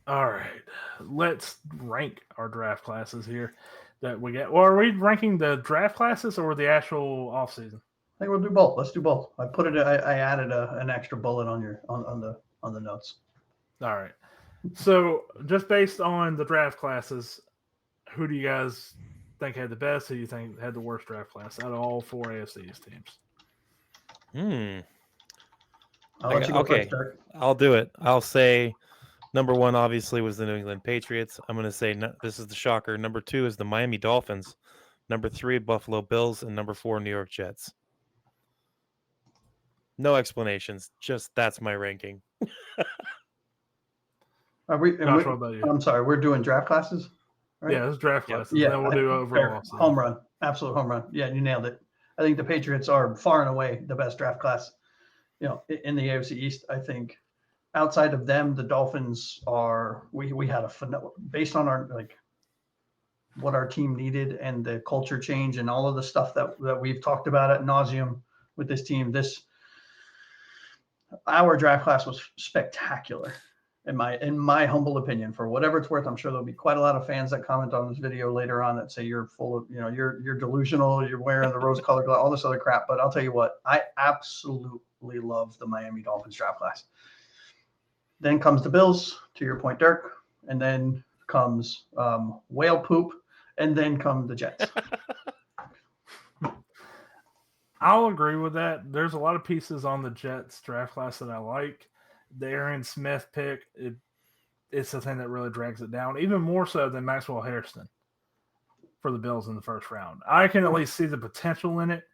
All right, let's rank our draft classes here that we get. Well, are we ranking the draft classes or the actual offseason? I think we'll do both. Let's do both. I added an extra bullet on the notes. All right. So, just based on the draft classes, who do you guys think had the best? Who do you think had the worst draft class out of all four AFC East teams? Hmm. I'll let you go first, Okay, Dirk. I'll do it. I'll say number one obviously was the New England Patriots. I'm going to say this is the shocker. Number two is the Miami Dolphins. Number three, Buffalo Bills, and number four, New York Jets. No explanations. Just that's my ranking. Josh, what about you? I'm sorry, we're doing draft classes, right? Yeah, it's draft Yep. classes. Then we'll do overall offseason. Home run, absolute home run. Yeah, you nailed it. I think the Patriots are far and away the best draft class, in the AFC East. I think outside of them, the Dolphins are. We had based on our what our team needed and the culture change and all of the stuff that we've talked about ad nauseum with this team. Our draft class was spectacular. In my humble opinion, for whatever it's worth. I'm sure there'll be quite a lot of fans that comment on this video later on that say you're full of, you're delusional, you're wearing the rose colored, all this other crap. But I'll tell you what, I absolutely love the Miami Dolphins draft class. Then comes the Bills, to your point, Dirk, and then comes whale poop, and then come the Jets. I'll agree with that. There's a lot of pieces on the Jets draft class that I like. The Aaron Smith pick, it's the thing that really drags it down, even more so than Maxwell Hairston for the Bills in the first round. I can at least see the potential in it.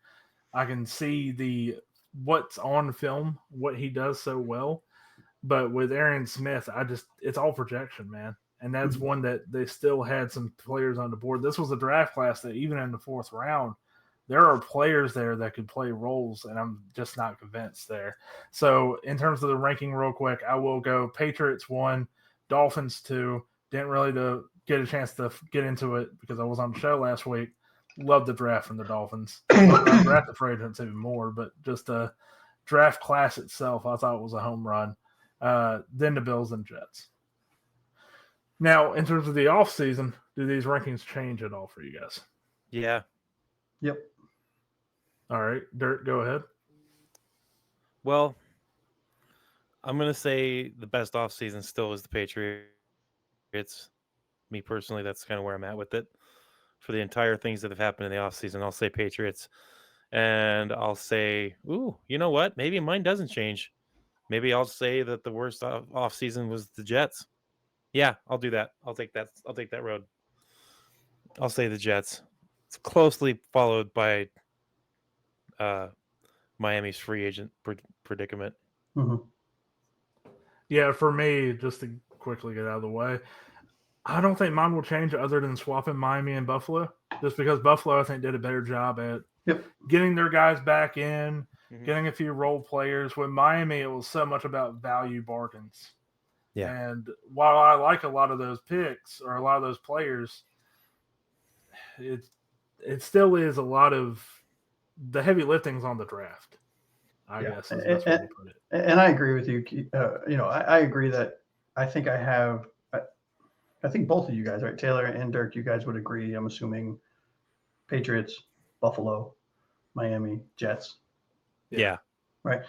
I can see what's on film, what he does so well. But with Aaron Smith, it's all projection, man. And that's one that they still had some players on the board. This was a draft class that even in the fourth round, there are players there that could play roles, and I'm just not convinced there. So in terms of the ranking real quick, I will go Patriots 1, Dolphins 2. Didn't really get a chance to get into it because I was on the show last week. Loved the draft from the Dolphins. I draft the free agents even more, but just the draft class itself, I thought it was a home run. Then the Bills and Jets. Now, in terms of the offseason, do these rankings change at all for you guys? Yeah. Yep. All right, Dirk, go ahead. Well, I'm going to say the best offseason still is the Patriots. Me personally, that's kind of where I'm at with it. For the entire things that have happened in the offseason, I'll say Patriots. And I'll say, you know what? Maybe mine doesn't change. Maybe I'll say that the worst offseason was the Jets. Yeah, I'll do that. I'll take that road. I'll say the Jets. It's closely followed by Miami's free agent predicament. Mm-hmm. Yeah, for me, just to quickly get out of the way, I don't think mine will change other than swapping Miami and Buffalo, just because Buffalo, I think, did a better job at getting their guys back in, getting a few role players. With Miami, it was so much about value bargains. Yeah. And while I like a lot of those picks or a lot of those players, it still is a lot of the heavy lifting's on the draft, I guess is the best way to put it. And I agree with you. I agree that I think I think both of you guys, right, Taylor and Dirk, you guys would agree. I'm assuming Patriots, Buffalo, Miami, Jets. Yeah. Right.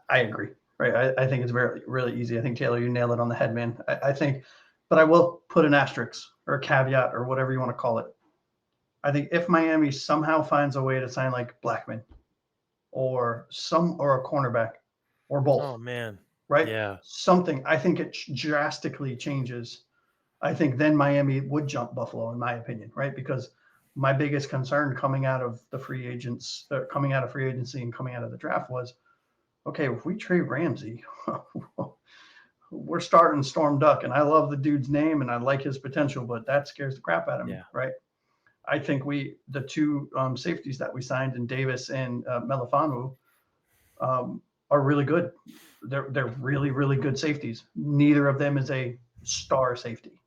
I agree. Right. I think it's really easy. I think, Taylor, you nailed it on the head, man. I think, but I will put an asterisk or a caveat or whatever you want to call it. I think if Miami somehow finds a way to sign like Blackman or a cornerback or both. Oh, man. Right? Yeah. Something. I think it drastically changes. I think then Miami would jump Buffalo, in my opinion, right? Because my biggest concern coming out of free agency and coming out of the draft was, okay, if we trade Ramsey, we're starting Storm Duck. And I love the dude's name and I like his potential, but that scares the crap out of me, right? I think the two safeties that we signed in Davis and Melifonwu are really good. They're really, really good safeties. Neither of them is a star safety,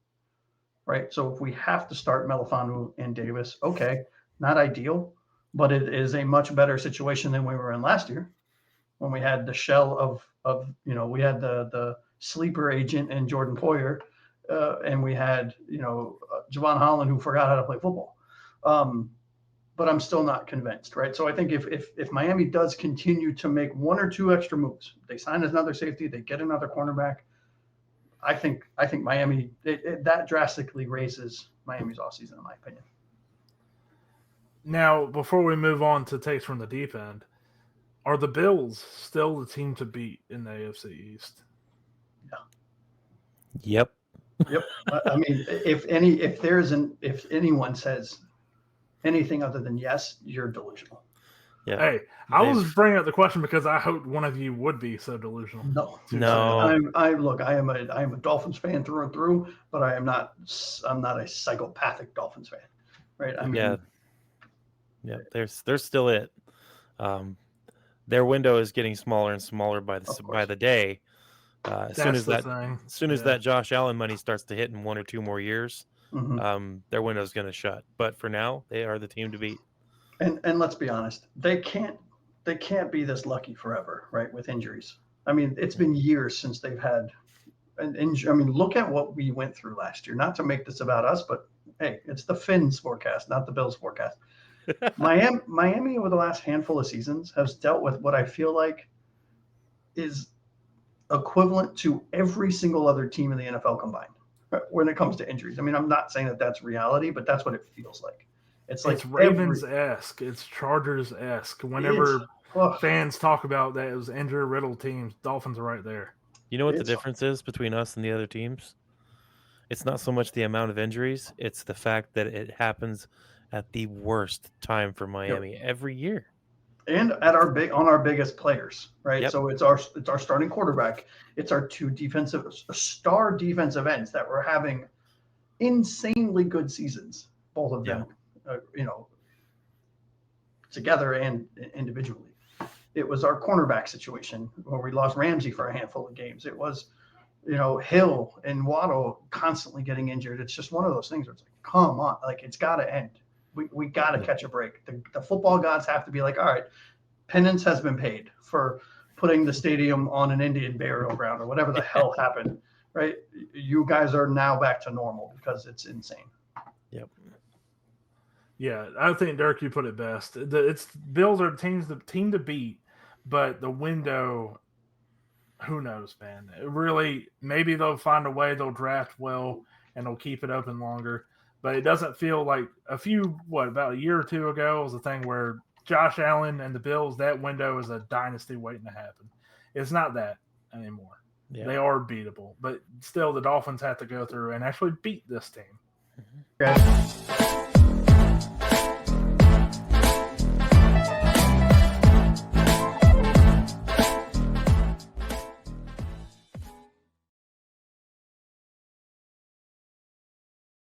right? So if we have to start Melifonwu and Davis, okay, not ideal, but it is a much better situation than we were in last year when we had the shell of we had the sleeper agent and Jordan Poyer and we had Javon Holland who forgot how to play football. But I'm still not convinced, right? So I think if Miami does continue to make one or two extra moves, they sign another safety, they get another cornerback. I think Miami that drastically raises Miami's offseason, in my opinion. Now, before we move on to takes from the deep end, are the Bills still the team to beat in the AFC East? Yep. I mean, if anyone says anything other than yes, you're delusional. Yeah. Hey, I was bringing up the question because I hoped one of you would be so delusional. No. I am a Dolphins fan through and through, but I'm not a psychopathic Dolphins fan, right? I mean, yeah. They're still it. Their window is getting smaller and smaller by the day. As soon as that Josh Allen money starts to hit in 1 or 2 more years, their window is going to shut. But for now, they are the team to beat. And let's be honest, they can't be this lucky forever, right? With injuries. I mean, it's been years since they've had an injury. I mean, look at what we went through last year. Not to make this about us, but hey, it's the Phins forecast, not the Bills forecast. Miami over the last handful of seasons has dealt with what I feel like is equivalent to every single other team in the NFL combined when it comes to injuries. I mean, I'm not saying that that's reality, but that's what it feels like. It's like Ravens-esque. It's Chargers-esque. Whenever fans talk about that, it was injury-riddled teams. Dolphins are right there. You know what the difference is between us and the other teams? It's not so much the amount of injuries. It's the fact that it happens at the worst time for Miami every year. And on our biggest players, right? Yep. So it's our starting quarterback. It's our 2 star defensive ends that were having insanely good seasons, both of them. Together and individually. It was our cornerback situation where we lost Ramsey for a handful of games. It was, Hill and Waddle constantly getting injured. It's just one of those things where it's like, come on, like it's got to end. We got to catch a break. The football gods have to be like, all right, penance has been paid for putting the stadium on an Indian burial ground or whatever the hell happened, right? You guys are now back to normal because it's insane. Yep. Yeah, I think, Dirk, you put it best. It's Bills are the team to beat, but the window, who knows, man? Really, maybe they'll find a way. They'll draft well, and they'll keep it open longer. But it doesn't feel like about a year or 2 ago was a thing where Josh Allen and the Bills, that window is a dynasty waiting to happen. It's not that anymore. Yeah. They are beatable, but still the Dolphins have to go through and actually beat this team. Okay.